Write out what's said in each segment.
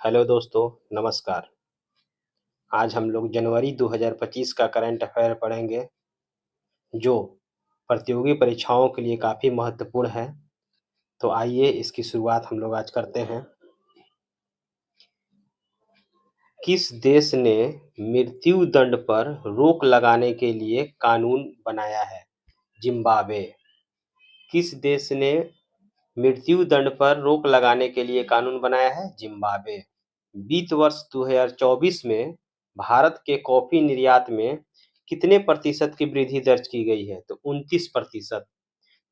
Hello दोस्तों, नमस्कार। आज हम लोग जनवरी 2025 का करंट अफेयर पढ़ेंगे, जो प्रतियोगी परीक्षाओं के लिए काफ़ी महत्वपूर्ण है। तो आइए इसकी शुरुआत हम लोग आज करते हैं। किस देश ने मृत्यु दंड पर रोक लगाने के लिए कानून बनाया है? जिम्बाब्वे। किस देश ने मृत्यु दंड पर रोक लगाने के लिए कानून बनाया है? जिम्बाब्वे। वित्त वर्ष 2024 में भारत के कॉफी निर्यात में कितने प्रतिशत की वृद्धि दर्ज की गई है? तो 29%।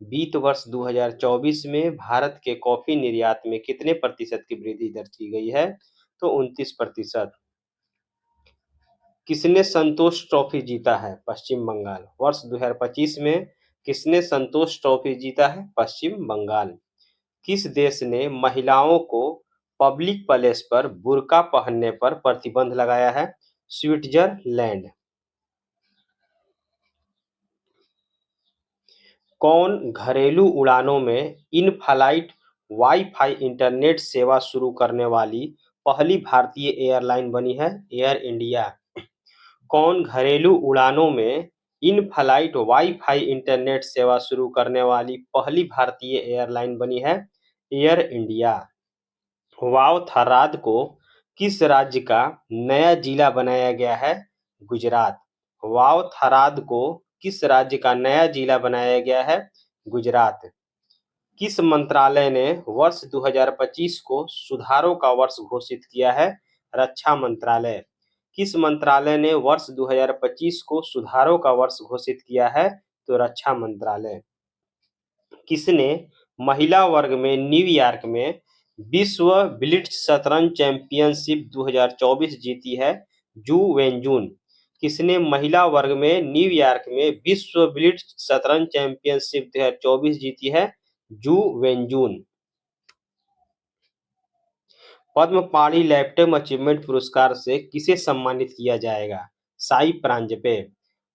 वित्त वर्ष 2024 में भारत के कॉफी निर्यात में कितने प्रतिशत की वृद्धि दर्ज की गई है? तो 29%। किसने संतोष ट्रॉफी जीता है? पश्चिम बंगाल। वर्ष 2025 में किसने संतोष ट्रॉफी जीता है? पश्चिम बंगाल। किस देश ने महिलाओं को पब्लिक प्लेस पर बुर्का पहनने पर प्रतिबंध लगाया है? स्विट्जरलैंड। कौन घरेलू उड़ानों में इन फ्लाइट वाईफाई इंटरनेट सेवा शुरू करने वाली पहली भारतीय एयरलाइन बनी है? Air India. कौन घरेलू उड़ानों में इन फ्लाइट वाईफाई इंटरनेट सेवा शुरू करने वाली पहली भारतीय एयरलाइन बनी है? Air India. वाव थराद को किस राज्य का नया जिला बनाया गया है? गुजरात। वाव थराद को किस राज्य का नया जिला बनाया गया है? गुजरात। किस मंत्रालय ने वर्ष 2025 को सुधारों का वर्ष घोषित किया है? रक्षा मंत्रालय। किस मंत्रालय ने वर्ष 2025 को सुधारों का वर्ष घोषित किया है? तो रक्षा मंत्रालय। किसने महिला वर्ग में न्यूयॉर्क में विश्व ब्लिट्ज शतरंज चैंपियनशिप 2024 जीती है? जू वेनजून। किसने महिला वर्ग में न्यूयॉर्क में विश्व ब्लिट्ज शतरंज चैंपियनशिप 2024 जीती है? जू वेनजून। पद्म पाणि लाइफटाइम अचीवमेंट पुरस्कार से किसे सम्मानित किया जाएगा? साई प्रांजपे।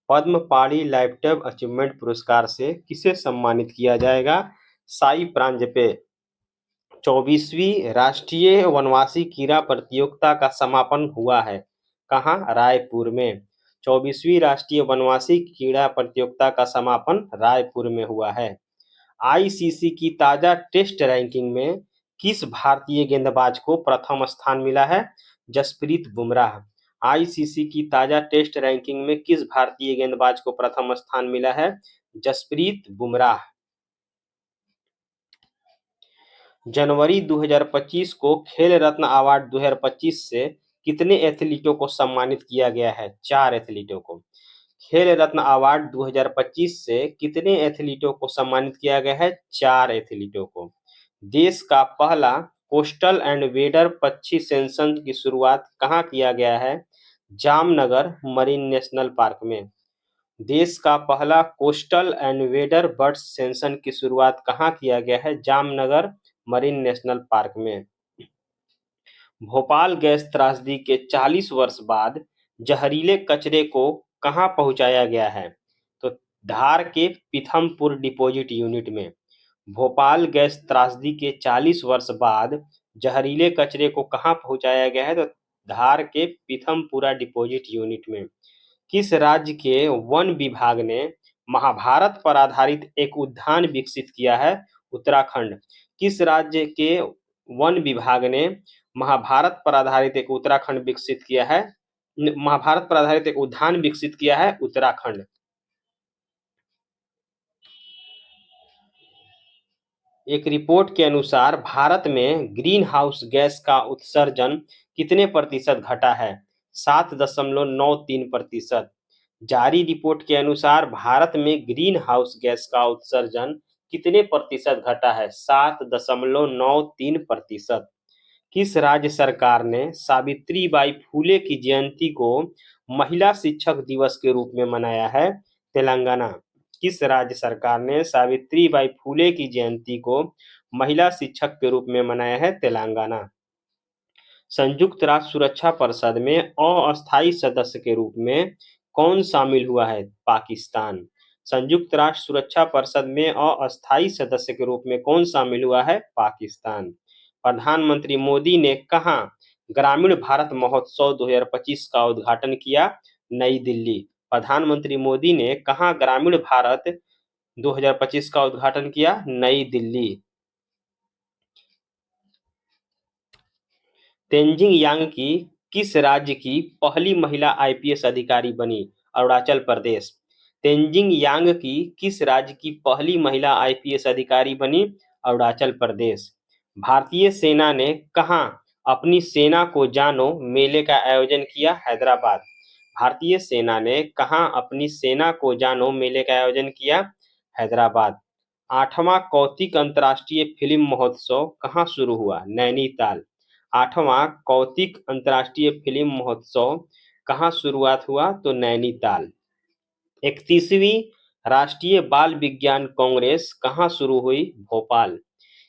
पद्म पाणि लाइफटाइम अचीवमेंट पुरस्कार से किसे सम्मानित किया जाएगा? साई प्रांजपे। 24वीं राष्ट्रीय वनवासी कीड़ा प्रतियोगिता का समापन हुआ है कहाँ? रायपुर में। 24वीं राष्ट्रीय वनवासी कीड़ा प्रतियोगिता का समापन रायपुर में हुआ है। आईसीसी की ताजा टेस्ट रैंकिंग में किस भारतीय गेंदबाज को प्रथम स्थान मिला है? जसप्रीत बुमराह। आईसीसी की ताजा टेस्ट रैंकिंग में किस भारतीय गेंदबाज को प्रथम स्थान मिला है? जसप्रीत बुमराह। जनवरी 2025 को खेल रत्न अवार्ड 2025 से कितने एथलीटों को सम्मानित किया गया है? 4 एथलीटों को। खेल रत्न अवार्ड 2025 से कितने एथलीटों को सम्मानित किया गया है? 4 एथलीटों को। देश का पहला कोस्टल एंड वेडर पक्षी सेंसन की शुरुआत कहाँ किया गया है? जामनगर मरीन नेशनल पार्क में। देश का पहला coastal and wader birds census की शुरुआत कहाँ किया गया है? जामनगर मरीन नेशनल पार्क में। भोपाल गैस त्रासदी के 40 वर्ष बाद जहरीले कचरे को कहाँ पहुंचाया गया है? तो धार के पीथमपुर डिपोजिट यूनिट में। भोपाल गैस त्रासदी के 40 वर्ष बाद जहरीले कचरे को कहाँ पहुंचाया गया है? तो धार के पीथमपुरा डिपोजिट यूनिट में। किस राज्य के वन विभाग ने महाभारत पर आधारित एक उद्यान विकसित किया है? उत्तराखंड। किस राज्य के वन विभाग ने महाभारत पर आधारित एक उत्तराखंड विकसित किया है? महाभारत पर आधारित एक उद्यान विकसित किया है? उत्तराखंड। एक रिपोर्ट के अनुसार भारत में ग्रीन हाउस गैस का उत्सर्जन कितने प्रतिशत घटा है? 7.93%। जारी रिपोर्ट के अनुसार भारत में ग्रीन हाउस गैस का उत्सर्जन कितने प्रतिशत घटा है? 7.93%। किस राज्य सरकार ने सावित्रीबाई फुले की जयंती को महिला शिक्षक दिवस के रूप में मनाया है? तेलंगाना। किस राज्य सरकार ने सावित्रीबाई फुले की जयंती को महिला शिक्षक के रूप में मनाया है? तेलंगाना। संयुक्त राष्ट्र सुरक्षा परिषद में अस्थायी सदस्य के रूप में कौन शामिल हुआ है? पाकिस्तान। संयुक्त राष्ट्र सुरक्षा परिषद में अस्थायी सदस्य के रूप में कौन शामिल हुआ है? पाकिस्तान। प्रधानमंत्री मोदी ने कहा ग्रामीण भारत महोत्सव 2025 का उद्घाटन किया? नई दिल्ली। प्रधानमंत्री मोदी ने कहाँ ग्रामीण भारत 2025 का उद्घाटन किया? नई दिल्ली। तेंजिंग यांग की किस राज्य की पहली महिला आईपीएस अधिकारी बनी? अरुणाचल प्रदेश। तेंजिंग यांग की किस राज्य की पहली महिला आईपीएस अधिकारी बनी? अरुणाचल प्रदेश। भारतीय सेना ने कहाँ अपनी सेना को जानो मेले का आयोजन किया? हैदराबाद। भारतीय सेना ने कहाँ अपनी सेना को जानो मेले का आयोजन किया? हैदराबाद। 8वां कौतिक अंतर्राष्ट्रीय फिल्म महोत्सव कहाँ शुरू हुआ? नैनीताल। 8वां कौतिक अंतर्राष्ट्रीय फिल्म महोत्सव कहाँ शुरुआत हुआ? तो नैनीताल। 31वीं राष्ट्रीय बाल विज्ञान कांग्रेस कहाँ शुरू हुई? भोपाल।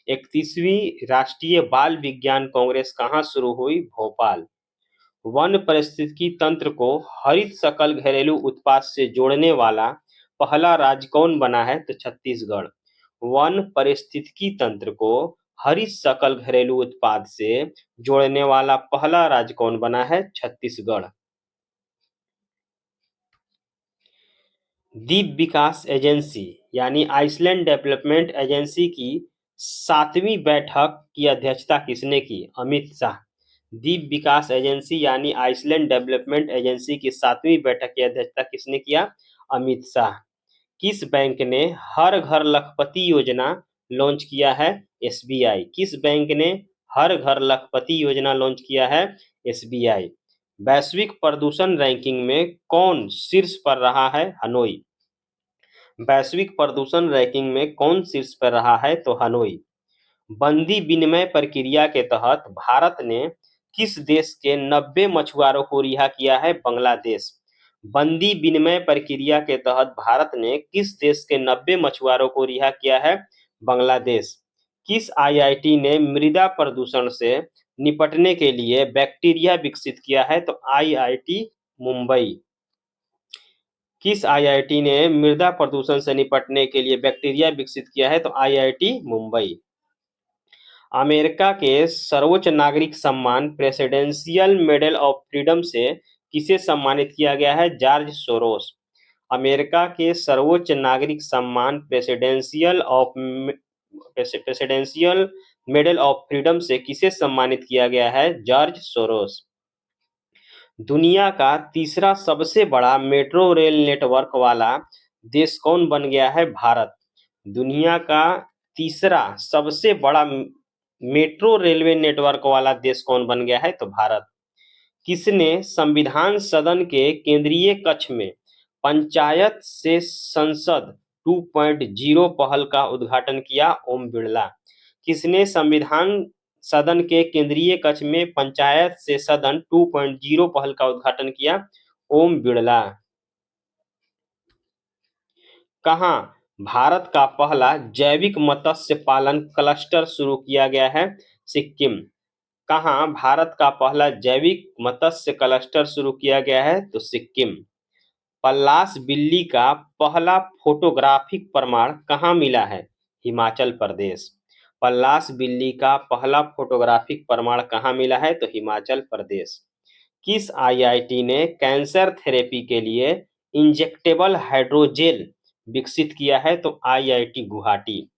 31वीं राष्ट्रीय बाल विज्ञान कांग्रेस कहाँ शुरू हुई? भोपाल। वन पारिस्थितिकी तंत्र को हरित सकल घरेलू उत्पाद से जोड़ने वाला पहला राज्य कौन बना है? तो छत्तीसगढ़। वन पारिस्थितिकी तंत्र को हरित सकल घरेलू उत्पाद से जोड़ने वाला पहला राज्य कौन बना है? छत्तीसगढ़। द्वीप विकास एजेंसी यानी आइसलैंड डेवलपमेंट एजेंसी की 7वीं बैठक की अध्यक्षता किसने की? अमित शाह। द्वीप विकास एजेंसी यानी आइसलैंड डेवलपमेंट एजेंसी की 7वीं बैठक की अध्यक्षता किसने किया? अमित शाह। किस बैंक ने हर घर लखपति योजना लॉन्च किया है? एसबीआई। किस बैंक ने हर घर लखपति योजना लॉन्च किया है? एसबीआई। वैश्विक प्रदूषण रैंकिंग में कौन शीर्ष पर रहा है? हनोई। वैश्विक प्रदूषण रैंकिंग में कौन शीर्ष पर रहा है? तो हनोई। बंदी विनिमय प्रक्रिया के तहत भारत ने किस देश के 90 मछुआरों को रिहा किया है? बांग्लादेश। बंदी विनिमय प्रक्रिया के तहत भारत ने किस देश के 90 मछुआरों को रिहा किया है? बांग्लादेश। किस आईआईटी ने मृदा प्रदूषण से निपटने के लिए बैक्टीरिया विकसित किया है? तो आईआईटी मुंबई। किस आईआईटी ने मृदा प्रदूषण से निपटने के लिए बैक्टीरिया विकसित किया है? तो आईआईटी मुंबई। अमेरिका के सर्वोच्च नागरिक सम्मान प्रेसिडेंशियल मेडल ऑफ फ्रीडम से किसे सम्मानित किया गया है? George Soros. अमेरिका के सर्वोच्च नागरिक सम्मान प्रेसिडेंशियल मेडल ऑफ फ्रीडम से किसे सम्मानित किया गया है? George Soros. दुनिया का तीसरा सबसे बड़ा मेट्रो रेल नेटवर्क वाला देश कौन बन गया है? भारत। दुनिया का तीसरा सबसे बड़ा मेट्रो रेलवे नेटवर्क वाला देश कौन बन गया है? तो भारत। किसने संविधान सदन के केंद्रीय कक्ष में पंचायत से संसद 2.0 पहल का उद्घाटन किया? ओम बिड़ला। किसने संविधान सदन के केंद्रीय कक्ष में पंचायत से सदन 2.0 पहल का उद्घाटन किया? ओम बिड़ला। कहाँ भारत का पहला जैविक मत्स्य पालन क्लस्टर शुरू किया गया है? सिक्किम। कहाँ भारत का पहला जैविक मत्स्य क्लस्टर शुरू किया गया है? तो सिक्किम। पल्लास बिल्ली का पहला फोटोग्राफिक प्रमाण कहाँ मिला है? हिमाचल प्रदेश। पल्लास बिल्ली का पहला फोटोग्राफिक प्रमाण कहाँ मिला है? तो हिमाचल प्रदेश। किस आईआईटी ने कैंसर थेरेपी के लिए इंजेक्टेबल हाइड्रोजेल विकसित किया है? तो आईआईटी गुवाहाटी।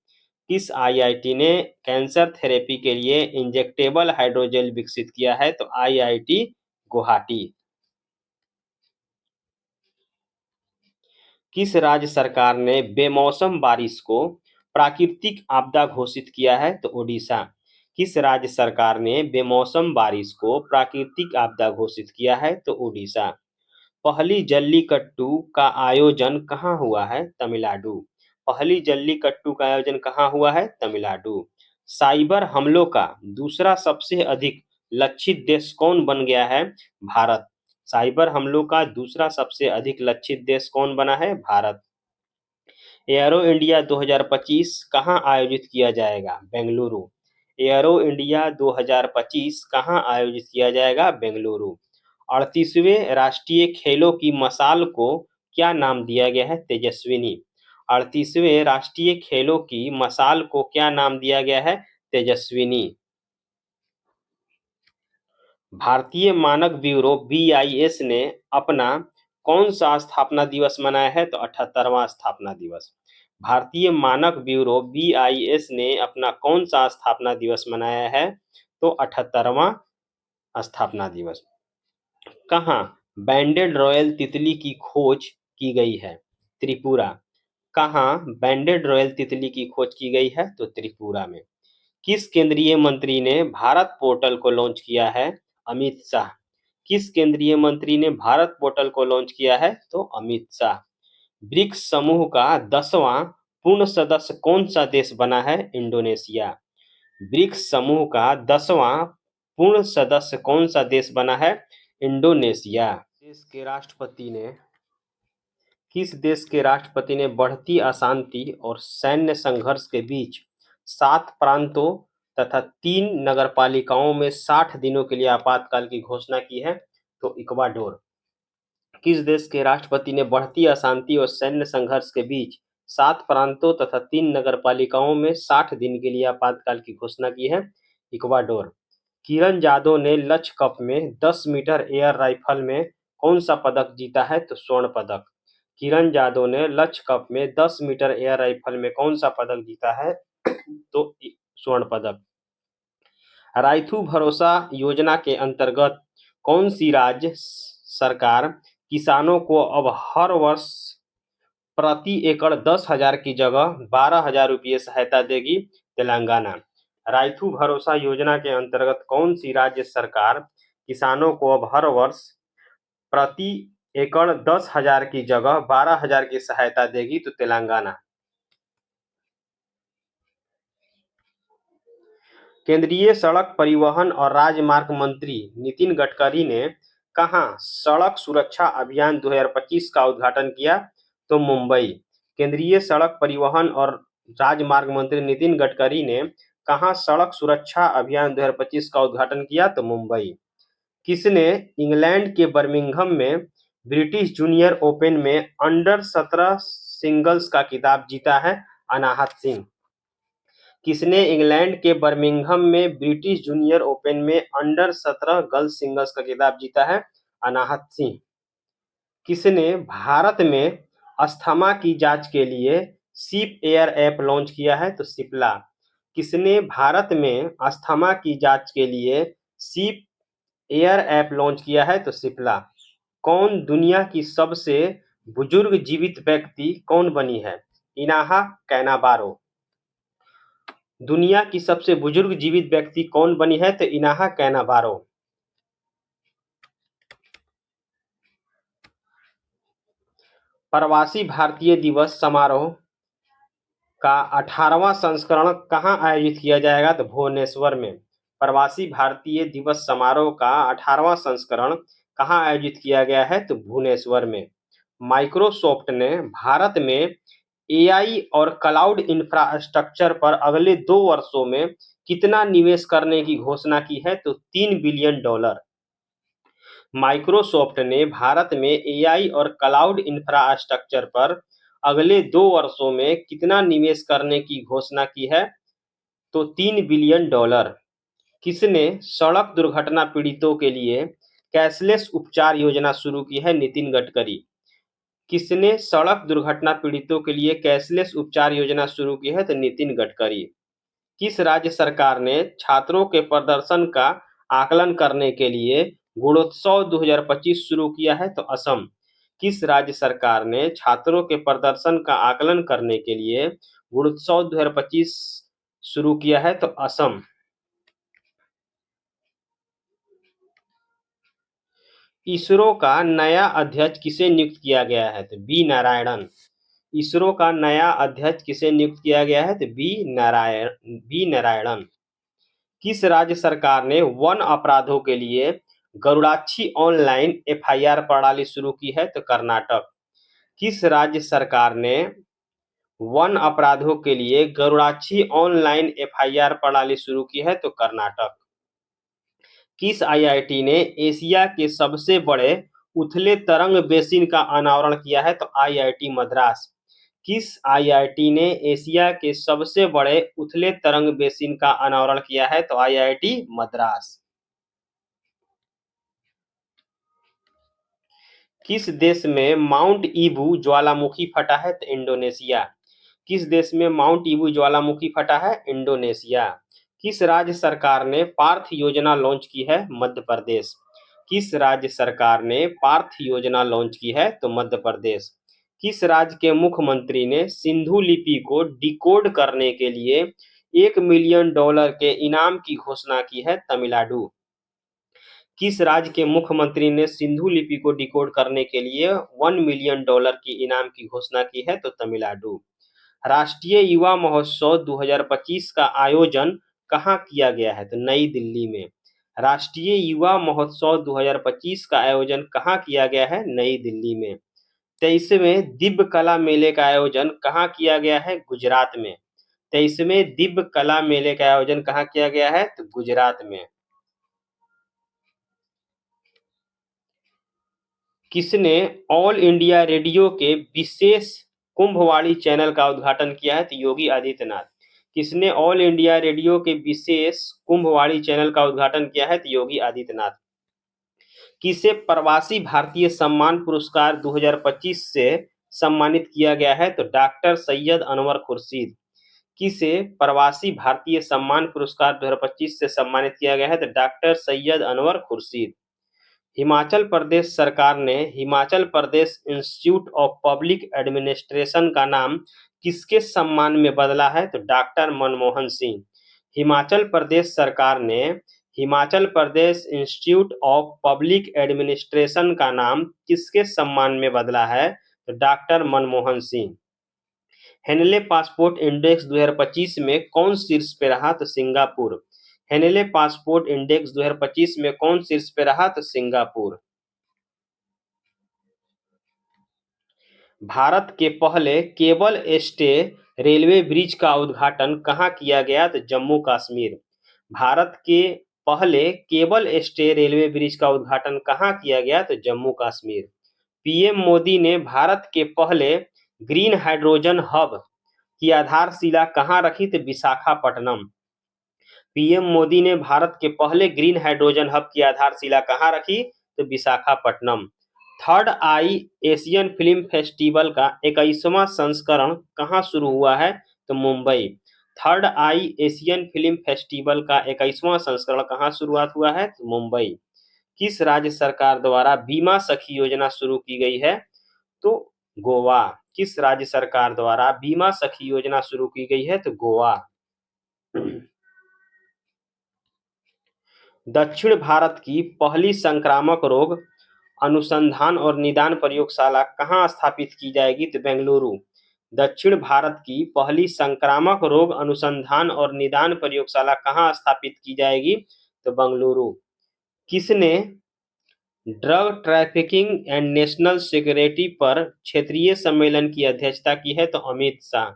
किस आईआईटी ने कैंसर थेरेपी के लिए इंजेक्टेबल हाइड्रोजेल विकसित किया है? तो आईआईटी गुवाहाटी। किस राज्य सरकार ने बेमौसम बारिश को प्राकृतिक आपदा घोषित किया है? तो ओडिशा। किस राज्य सरकार ने बेमौसम बारिश को प्राकृतिक आपदा घोषित किया है? तो ओडिशा। पहली जल्लीकट्टू का आयोजन कहाँ हुआ है? तमिलनाडु। पहली जल्लीकट्टू का आयोजन कहाँ हुआ है? तमिलनाडु। साइबर हमलों का दूसरा सबसे अधिक लक्षित देश कौन बन गया है? भारत। साइबर हमलों का दूसरा सबसे अधिक लक्षित देश कौन बना है? भारत। एयरो इंडिया 2025 कहाँ आयोजित किया जाएगा? बेंगलुरु। एयरो इंडिया 2025 कहाँ आयोजित किया जाएगा? बेंगलुरु। 38वें राष्ट्रीय खेलों की मशाल को क्या नाम दिया गया है? तेजस्विनी। 38वें राष्ट्रीय खेलों की मशाल को क्या नाम दिया गया है? तेजस्विनी। भारतीय मानक ब्यूरो BIS ने अपना कौन सा स्थापना दिवस मनाया है? तो 78वां स्थापना दिवस। भारतीय मानक ब्यूरो BIS ने अपना कौन सा स्थापना दिवस मनाया है? तो 78वां स्थापना दिवस। कहाँ बैंडेड रॉयल तितली की खोज की गई है? त्रिपुरा। कहाँ बैंडेड रॉयल तितली की खोज की गई है? तो त्रिपुरा में। किस केंद्रीय मंत्री ने भारत पोर्टल को लॉन्च किया है? अमित शाह। किस केंद्रीय मंत्री ने भारत पोर्टल को लॉन्च किया है? तो अमित शाह। ब्रिक्स समूह का 10वां पूर्ण सदस्य कौन सा देश बना है? इंडोनेशिया। ब्रिक्स समूह का 10वां पूर्ण सदस्य कौन सा देश बना है? इंडोनेशिया। देश के राष्ट्रपति ने किस देश के राष्ट्रपति ने बढ़ती अशांति और सैन्य संघर्ष के बीच 7 प्रांतों तथा 3 नगरपालिकाओं में 60 दिनों के लिए आपातकाल की घोषणा की है? तो इक्वाडोर। किस देश के राष्ट्रपति ने बढ़ती अशांति और सैन्य संघर्ष के बीच 7 प्रांतों तथा 3 नगरपालिकाओं में 60 दिन के लिए आपातकाल की घोषणा की है? इक्वाडोर। किरण जादव ने लक्ष्य कप में 10 मीटर एयर राइफल में कौन सा पदक जीता है? तो स्वर्ण पदक। किरण जादव ने लक्ष्य कप में 10 मीटर एयर राइफल में कौन सा पदक जीता है? तो स्वर्ण पदक। राइथू भरोसा योजना के अंतर्गत कौन सी राज्य सरकार किसानों को अब हर वर्ष प्रति एकड़ 10,000 की जगह 12,000 रुपये सहायता देगी? तेलंगाना। राइथू भरोसा योजना के अंतर्गत कौन सी राज्य सरकार किसानों को अब हर वर्ष प्रति एकड़ 10,000 की जगह 12,000 की सहायता देगी? तो तेलंगाना। केंद्रीय सड़क परिवहन और राजमार्ग मंत्री नितिन गडकरी ने कहाँ सड़क सुरक्षा अभियान 2025 का उद्घाटन किया? तो मुंबई। केंद्रीय सड़क परिवहन और राजमार्ग मंत्री नितिन गडकरी ने कहाँ सड़क सुरक्षा अभियान 2025 का उद्घाटन किया? तो मुंबई। किसने इंग्लैंड के बर्मिंघम में ब्रिटिश जूनियर ओपन में अंडर 17 सिंगल्स का खिताब जीता है? अनाहत सिंह। किसने इंग्लैंड के बर्मिंघम में ब्रिटिश जूनियर ओपन में अंडर 17 गर्ल्स सिंगल्स का खिताब जीता है? अनाहत सिंह। किसने भारत में अस्थमा की जांच के लिए सिप एयर ऐप लॉन्च किया है? तो सिप्ला। किसने भारत में अस्थमा की जांच के लिए सिप एयर ऐप लॉन्च किया है? तो सिप्ला। कौन दुनिया की सबसे बुजुर्ग जीवित व्यक्ति कौन बनी है? इनाहा कैनाबारो। दुनिया की सबसे बुजुर्ग जीवित व्यक्ति कौन बनी है? तो इनाहा कैनाबारो। प्रवासी भारतीय दिवस समारोह का 18वां संस्करण कहाँ आयोजित किया जाएगा? तो भुवनेश्वर में। प्रवासी भारतीय दिवस समारोह का 18वां संस्करण कहाँ आयोजित किया गया है? तो भुवनेश्वर में। माइक्रोसॉफ्ट ने भारत में AI और क्लाउड इंफ्रास्ट्रक्चर पर अगले 2 वर्षों में कितना निवेश करने की घोषणा की है? तो $3 बिलियन। माइक्रोसॉफ्ट ने भारत में AI और क्लाउड इंफ्रास्ट्रक्चर पर अगले 2 वर्षों में कितना निवेश करने की घोषणा की है? तो $3 बिलियन। किसने सड़क दुर्घटना पीड़ितों के लिए कैशलेस उपचार योजना शुरू की है? नितिन गडकरी। किसने सड़क दुर्घटना पीड़ितों के लिए कैशलेस उपचार योजना शुरू की है? तो नितिन गडकरी। किस राज्य सरकार ने छात्रों के प्रदर्शन का आकलन करने के लिए गुणोत्सव 2025 शुरू किया है? तो असम। किस राज्य सरकार ने छात्रों के प्रदर्शन का आकलन करने के लिए गुणोत्सव 2025 शुरू किया है? तो असम। इसरो का नया अध्यक्ष किसे नियुक्त किया गया है? तो बी नारायणन। इसरो का नया अध्यक्ष किसे नियुक्त किया गया है? तो बी नारायणन। किस राज्य सरकार ने वन अपराधों के लिए गरुड़ाक्षी ऑनलाइन FIR प्रणाली शुरू की है? तो कर्नाटक। किस राज्य सरकार ने वन अपराधों के लिए गरुड़ाक्षी ऑनलाइन FIR प्रणाली शुरू की है? तो कर्नाटक। किस IIT ने एशिया के सबसे बड़े उथले तरंग बेसिन का अनावरण किया है? तो IIT मद्रास। किस IIT ने एशिया के सबसे बड़े उथले तरंग बेसिन का अनावरण किया है? तो IIT मद्रास। किस देश में माउंट ईबू ज्वालामुखी फटा है? तो इंडोनेशिया। किस देश में माउंट ईबू ज्वालामुखी फटा है? इंडोनेशिया। किस राज्य सरकार ने पार्थ योजना लॉन्च की है? मध्य प्रदेश। किस राज्य सरकार ने पार्थ योजना लॉन्च की है? तो मध्य प्रदेश। किस राज्य के मुख्यमंत्री ने सिंधु लिपि को डिकोड करने के लिए $1 मिलियन के इनाम की घोषणा की है? तमिलनाडु। किस राज्य के मुख्यमंत्री ने सिंधु लिपि को डिकोड करने के लिए $1 मिलियन की इनाम की घोषणा की है? तो तमिलनाडु। राष्ट्रीय युवा महोत्सव 2025 का आयोजन कहाँ किया गया है? तो नई दिल्ली में। राष्ट्रीय युवा महोत्सव 2025 का आयोजन कहाँ किया गया है? नई दिल्ली में। 23वें दिव्य कला मेले का आयोजन कहाँ किया गया है? गुजरात में। 23वें दिव्य कला मेले का आयोजन कहाँ किया गया है? तो गुजरात में। किसने ऑल इंडिया रेडियो के विशेष कुंभवाणी चैनल का उद्घाटन किया है? तो योगी आदित्यनाथ। किसने ऑल इंडिया रेडियो के विशेष कुंभवाणी चैनल का उद्घाटन किया है? तो योगी आदित्यनाथ। किसे प्रवासी भारतीय सम्मान पुरस्कार 2025 से सम्मानित किया गया है? तो डॉक्टर सैयद अनवर खुर्शीद। किसे प्रवासी भारतीय सम्मान पुरस्कार 2025 से सम्मानित किया गया है? तो डॉक्टर सैयद अनवर खुर्शीद। हिमाचल प्रदेश सरकार ने Himachal Pradesh institute of public administration का नाम किसके सम्मान में बदला है? तो डॉक्टर मनमोहन सिंह। हिमाचल प्रदेश सरकार ने Himachal Pradesh institute of public administration का नाम किसके सम्मान में बदला है? तो doctor Manmohan Singh. Henley passport index 2025 में कौन शीर्ष पे रहा? तो सिंगापुर। हेनले पासपोर्ट इंडेक्स 2025 में कौन शीर्ष पे रहा? तो सिंगापुर। भारत के पहले केबल स्टे रेलवे ब्रिज का उद्घाटन कहाँ किया गया? तो जम्मू कश्मीर। भारत के पहले केबल स्टे रेलवे ब्रिज का उद्घाटन कहाँ किया गया? तो जम्मू कश्मीर। पीएम मोदी ने भारत के पहले ग्रीन हाइड्रोजन हब की आधारशिला कहाँ रखी? तो विशाखापट्टनम। पीएम मोदी ने भारत के पहले ग्रीन हाइड्रोजन हब की आधारशिला कहाँ रखी? तो विशाखापट्टनम। थर्ड आई एशियन फिल्म फेस्टिवल का 21वां संस्करण कहाँ शुरू हुआ है? तो मुंबई। थर्ड आई एशियन फिल्म फेस्टिवल का 21वां संस्करण कहाँ शुरुआत हुआ है? तो मुंबई। किस राज्य सरकार द्वारा बीमा सखी योजना शुरू की गई है? तो गोवा। किस राज्य सरकार द्वारा बीमा सखी योजना शुरू की गई है? तो गोवा। दक्षिण भारत की पहली संक्रामक रोग अनुसंधान और निदान प्रयोगशाला कहाँ स्थापित की जाएगी? तो बेंगलुरु। दक्षिण भारत की पहली संक्रामक रोग अनुसंधान और निदान प्रयोगशाला कहाँ स्थापित की जाएगी? तो बेंगलुरु। किसने drug trafficking and national security पर क्षेत्रीय सम्मेलन की अध्यक्षता की है? तो अमित शाह।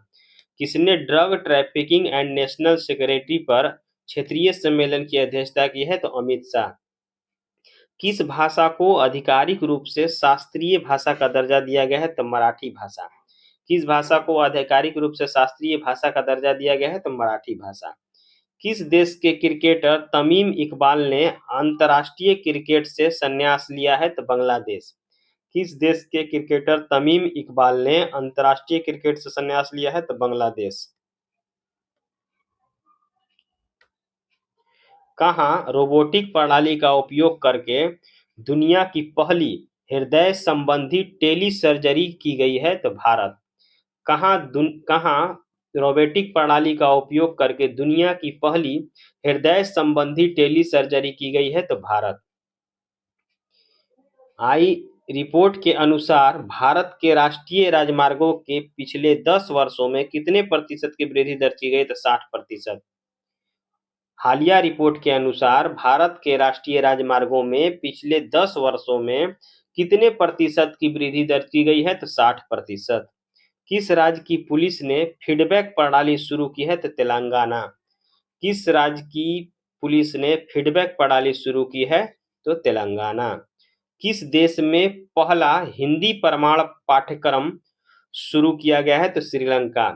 किसने drug trafficking and national security पर क्षेत्रीय सम्मेलन की अध्यक्षता की है? तो अमित शाह। किस भाषा को आधिकारिक रूप से शास्त्रीय भाषा का दर्जा दिया गया है? तो मराठी भाषा। किस भाषा को आधिकारिक रूप से शास्त्रीय भाषा का दर्जा दिया गया है? तो मराठी भाषा। किस देश के क्रिकेटर तमीम इकबाल ने अंतर्राष्ट्रीय क्रिकेट से संन्यास लिया है? तो बांग्लादेश। किस देश के क्रिकेटर तमीम इकबाल ने अंतर्राष्ट्रीय क्रिकेट से संन्यास लिया है? तो बांग्लादेश। कहाँ रोबोटिक प्रणाली का उपयोग करके दुनिया की पहली हृदय संबंधी टेली सर्जरी की गई है? तो भारत। कहाँ रोबोटिक प्रणाली का उपयोग करके दुनिया की पहली हृदय संबंधी टेली सर्जरी की गई है? तो भारत। आई रिपोर्ट के अनुसार भारत के राष्ट्रीय राजमार्गों के पिछले 10 वर्षों में कितने प्रतिशत की वृद्धि दर्ज की गई? तो 60%। हालिया रिपोर्ट के अनुसार भारत के राष्ट्रीय राजमार्गों में पिछले 10 वर्षों में कितने प्रतिशत की वृद्धि दर्ज की गई है? तो 60%। किस राज्य की पुलिस ने फीडबैक प्रणाली शुरू की है? तो तेलंगाना। किस राज्य की पुलिस ने फीडबैक प्रणाली शुरू की है? तो तेलंगाना। किस देश में पहला हिंदी प्रमाण पाठ्यक्रम शुरू किया गया है? तो श्रीलंका।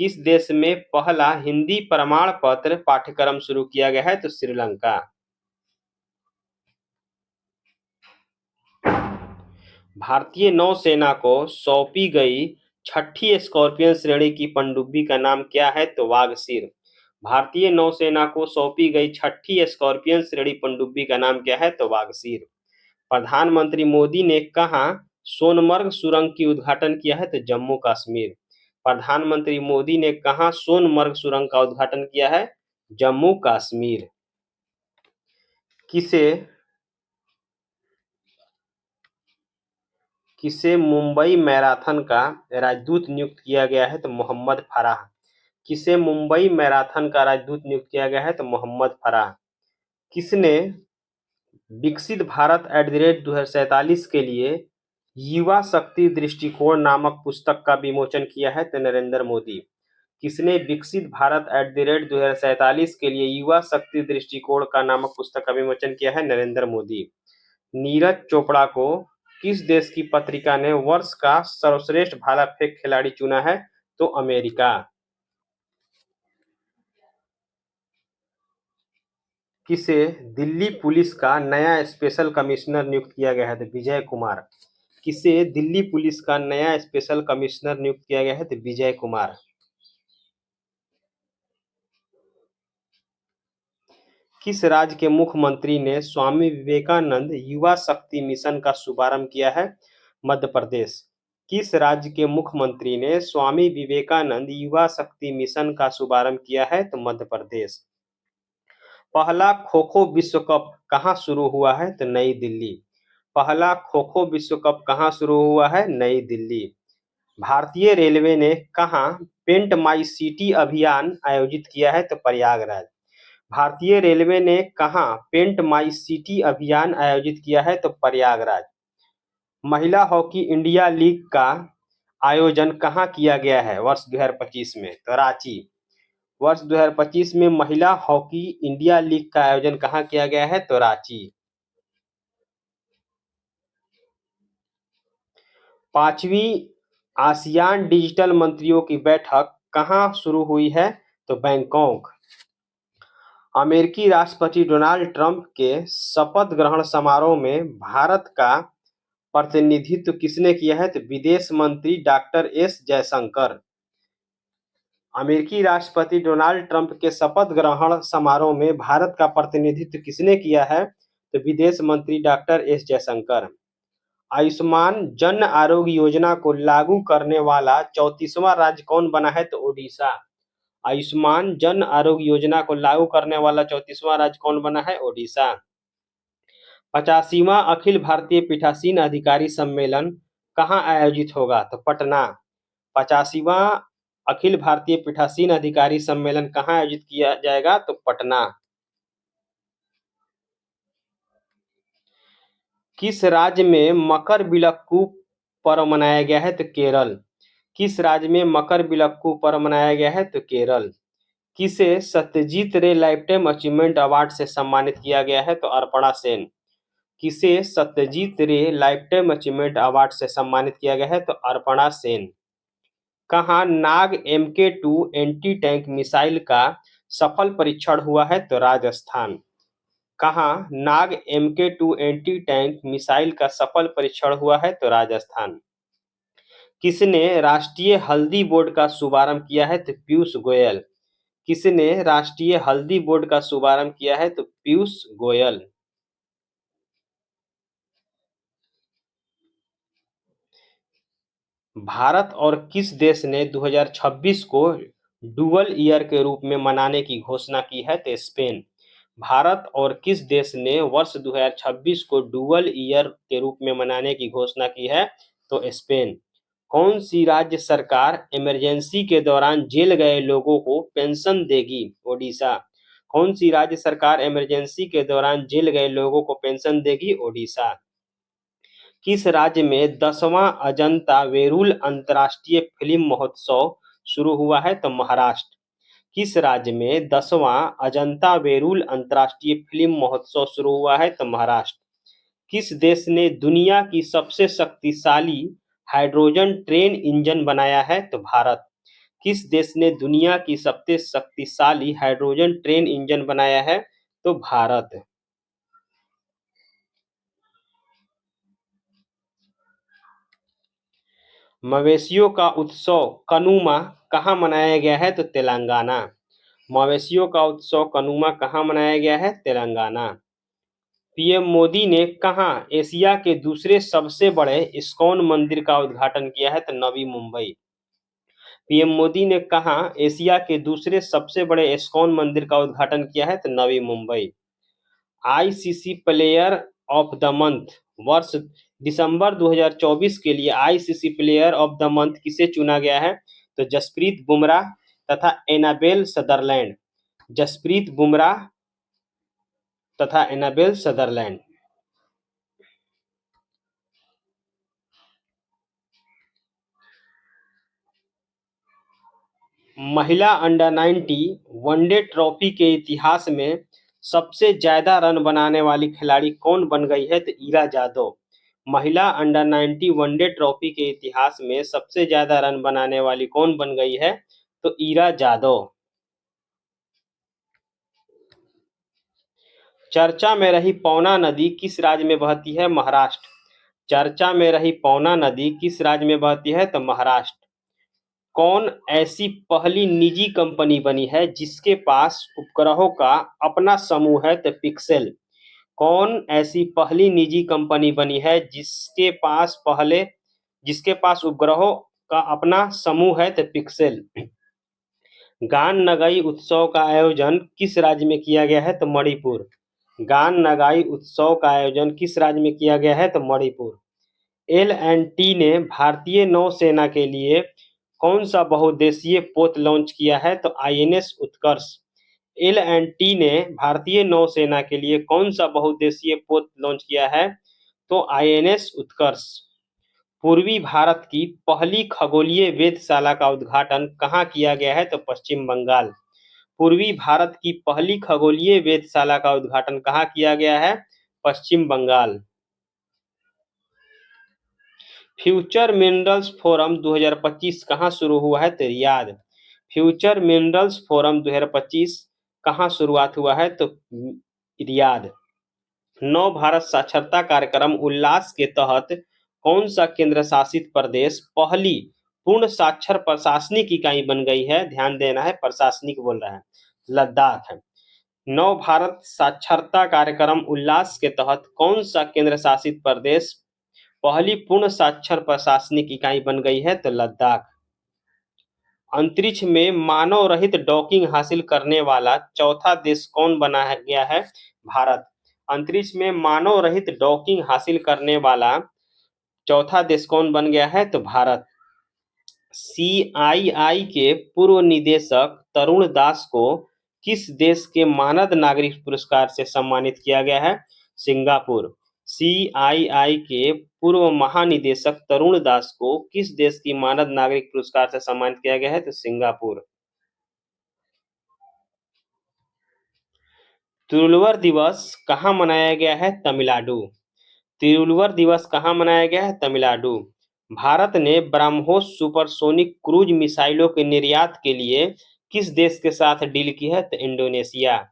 किस देश में पहला हिंदी प्रमाण पत्र पाठ्यक्रम शुरू किया गया है? तो श्रीलंका। भारतीय नौसेना को सौंपी गई छठी स्कॉर्पियन श्रेणी की पनडुब्बी का नाम क्या है? तो वागसीर। भारतीय नौसेना को सौंपी गई छठी स्कॉर्पियन श्रेणी पनडुब्बी का नाम क्या है? तो वागसीर। प्रधानमंत्री मोदी ने कहां सोनमर्ग सुरंग की उद्घाटन किया है? तो जम्मू कश्मीर। प्रधानमंत्री मोदी ने कहां सोनमर्ग सुरंग का उद्घाटन किया है? जम्मू कश्मीर। किसे किसे मुंबई मैराथन का राजदूत नियुक्त किया गया है? तो मोहम्मद फराह। किसे मुंबई मैराथन का राजदूत नियुक्त किया गया है? तो मोहम्मद फराह। किसने विकसित भारत @ 2047 के लिए युवा शक्ति दृष्टिकोण नामक पुस्तक का विमोचन किया है? तो नरेंद्र मोदी। किसने विकसित भारत @ 2047 के लिए युवा शक्ति दृष्टिकोण का नामक पुस्तक का विमोचन किया है? नरेंद्र मोदी। नीरज चोपड़ा को किस देश की पत्रिका ने वर्ष का सर्वश्रेष्ठ भाला फेंक खिलाड़ी चुना है? तो अमेरिका। किसे दिल्ली पुलिस का नया स्पेशल कमिश्नर नियुक्त किया गया है? तो विजय कुमार। किसे दिल्ली पुलिस का नया स्पेशल कमिश्नर नियुक्त किया गया है? तो विजय कुमार। किस राज्य के मुख्यमंत्री ने स्वामी विवेकानंद युवा शक्ति मिशन का शुभारंभ किया है? मध्य प्रदेश। किस राज्य के मुख्यमंत्री ने स्वामी विवेकानंद युवा शक्ति मिशन का शुभारंभ किया है? तो मध्य प्रदेश। पहला खो खो विश्व कप कहाँ शुरू हुआ है? तो नई दिल्ली। पहला खो खो विश्व कप कहाँ शुरू हुआ है? नई दिल्ली। भारतीय रेलवे ने कहाँ पेंट माई सिटी अभियान आयोजित किया है? तो प्रयागराज। भारतीय रेलवे ने कहाँ पेंट माई सिटी अभियान आयोजित किया है? तो प्रयागराज। महिला हॉकी इंडिया लीग का आयोजन कहाँ किया गया है वर्ष 2025 में? तो रांची। वर्ष 2025 में महिला हॉकी इंडिया लीग का आयोजन कहाँ किया गया है? तो रांची। पांचवी आसियान डिजिटल मंत्रियों की बैठक कहाँ शुरू हुई है? तो बैंकॉक। अमेरिकी राष्ट्रपति डोनाल्ड ट्रंप के शपथ ग्रहण समारोह में भारत का प्रतिनिधित्व किसने किया है? तो विदेश मंत्री डॉक्टर एस जयशंकर। अमेरिकी राष्ट्रपति डोनाल्ड ट्रंप के शपथ ग्रहण समारोह में भारत का प्रतिनिधित्व किसने किया है? तो विदेश मंत्री डॉक्टर एस जयशंकर। आयुष्मान जन आरोग्य योजना को लागू करने वाला 34वां राज्य कौन बना है? तो ओडिशा। आयुष्मान जन आरोग्य योजना को लागू करने वाला 34वां राज्य कौन बना है? ओडिशा। 85वां अखिल भारतीय पीठासीन अधिकारी सम्मेलन कहाँ आयोजित होगा? तो पटना। 85वां अखिल भारतीय पीठासीन अधिकारी सम्मेलन कहाँ आयोजित किया जाएगा? तो पटना। किस राज्य में मकरविलक्कू पर्व मनाया गया है? तो केरल। किस राज्य में मकरविलक्कू पर्व मनाया गया है? तो केरल। किसे सत्यजीत रे लाइफटाइम अचीवमेंट अवार्ड से सम्मानित किया गया है? तो अर्पणा सेन। किसे सत्यजीत रे लाइफटाइम अचीवमेंट अवार्ड से सम्मानित किया गया है? तो अर्पणा सेन। कहाँ नाग MK2 एंटी टैंक मिसाइल का सफल परीक्षण हुआ है? तो राजस्थान। कहाँ नाग MK2 एंटी टैंक मिसाइल का सफल परीक्षण हुआ है? तो राजस्थान। किसने राष्ट्रीय हल्दी बोर्ड का शुभारंभ किया है? तो पीयूष गोयल। किसने राष्ट्रीय हल्दी बोर्ड का शुभारंभ किया है? तो पीयूष गोयल। भारत और किस देश ने 2026 को डुअल ईयर के रूप में मनाने की घोषणा की है? तो स्पेन। भारत और किस देश ने वर्ष 2026 को डुअल ईयर के रूप में मनाने की घोषणा की है? तो स्पेन। कौन सी राज्य सरकार इमरजेंसी के दौरान जेल गए लोगों को पेंशन देगी? ओडिशा। कौन सी राज्य सरकार इमरजेंसी के दौरान जेल गए लोगों को पेंशन देगी? ओडिशा। किस राज्य में 10वां अजंता वेरूल अंतर्राष्ट्रीय फिल्म महोत्सव शुरू हुआ है? तो महाराष्ट्र। किस राज्य में 10वां अजंता वेरूल अंतर्राष्ट्रीय फिल्म महोत्सव शुरू हुआ है? तो महाराष्ट्र। किस देश ने दुनिया की सबसे शक्तिशाली हाइड्रोजन ट्रेन इंजन बनाया है? तो भारत। किस देश ने दुनिया की सबसे शक्तिशाली हाइड्रोजन ट्रेन इंजन बनाया है? तो भारत। मवेशियों का उत्सव कनुमा कहाँ मनाया गया है? तो तेलंगाना। मवेशियों का उत्सव कनुमा कहाँ मनाया गया है? तेलंगाना। पीएम मोदी ने कहाँ एशिया के दूसरे सबसे बड़े इस्कॉन मंदिर का उद्घाटन किया है? तो नवी मुंबई। पीएम मोदी ने कहाँ एशिया के दूसरे सबसे बड़े इस्कॉन मंदिर का उद्घाटन किया है? तो Navi Mumbai. ICC player of the month वर्ष दिसंबर 2024 के लिए ICC player of the month किसे चुना गया है? तो जसप्रीत बुमराह तथा एनाबेल सदरलैंड। जसप्रीत बुमराह तथा एनाबेल सदरलैंड। महिला अंडर 90 वनडे ट्रॉफी के इतिहास में सबसे ज्यादा रन बनाने वाली खिलाड़ी कौन बन गई है? तो ईरा जादव। महिला अंडर 90 वनडे ट्रॉफी के इतिहास में सबसे ज्यादा रन बनाने वाली कौन बन गई है? तो ईरा जादव। चर्चा में रही पौना नदी किस राज्य में बहती है? महाराष्ट्र। चर्चा में रही पौना नदी किस राज्य में बहती है? तो महाराष्ट्र। कौन ऐसी पहली निजी कंपनी बनी है जिसके पास उपग्रहों का अपना समूह है? तो पिक्सेल। कौन ऐसी पहली निजी कंपनी बनी है जिसके पास उपग्रहों का अपना समूह है? तो पिक्सेल। गान नगाई उत्सव का आयोजन किस राज्य में किया गया है? तो मणिपुर। गान नगाई उत्सव का आयोजन किस राज्य में किया गया है? तो मणिपुर। एल एंड टी ने भारतीय नौसेना के लिए कौन सा बहुउद्देशीय पोत लॉन्च किया है? तो INS Utkarsh. L and T ने भारतीय नौसेना के लिए कौन सा बहुउद्देशीय पोत लॉन्च किया है? तो आईएनएस उत्कर्ष। पूर्वी भारत की पहली खगोलीय वेधशाला का उद्घाटन कहाँ किया गया है? तो पश्चिम बंगाल। पूर्वी भारत की पहली खगोलीय वेधशाला का उद्घाटन कहाँ किया गया है? पश्चिम बंगाल। फ्यूचर मिनरल्स फोरम 2025 कहाँ शुरू हुआ है? तो रियाद। फ्यूचर मिनरल्स फोरम 2025 कहाँ शुरुआत हुआ है? तो रियाद। नव भारत साक्षरता कार्यक्रम उल्लास के तहत कौन सा केंद्र शासित प्रदेश पहली पूर्ण साक्षर प्रशासनिक इकाई बन गई है? ध्यान देना है, प्रशासनिक बोल रहा है, लद्दाख है। नव भारत साक्षरता कार्यक्रम उल्लास के तहत कौन सा केंद्र शासित प्रदेश पहली पूर्ण साक्षर प्रशासनिक इकाई बन गई है? तो लद्दाख। अंतरिक्ष में मानव रहित डॉकिंग हासिल करने वाला चौथा देश कौन बना गया है? भारत। अंतरिक्ष में मानव रहित डॉकिंग हासिल करने वाला चौथा देश कौन बन गया है? तो भारत। सीआईआई के पूर्व निदेशक तरुण दास को किस देश के मानद नागरिक पुरस्कार से सम्मानित किया गया है? सिंगापुर। सीआईआई के पूर्व महानिदेशक तरुण दास को किस देश की मानद नागरिक पुरस्कार से सम्मानित किया गया है? तो सिंगापुर। तिरुवल्लुवर दिवस कहाँ मनाया गया है? तमिलनाडु। तिरुवल्लुवर दिवस कहाँ मनाया गया है? तमिलनाडु। भारत ने ब्रह्मोस सुपरसोनिक क्रूज मिसाइलों के निर्यात के लिए किस देश के साथ डील की है? तो इंडोनेशिया।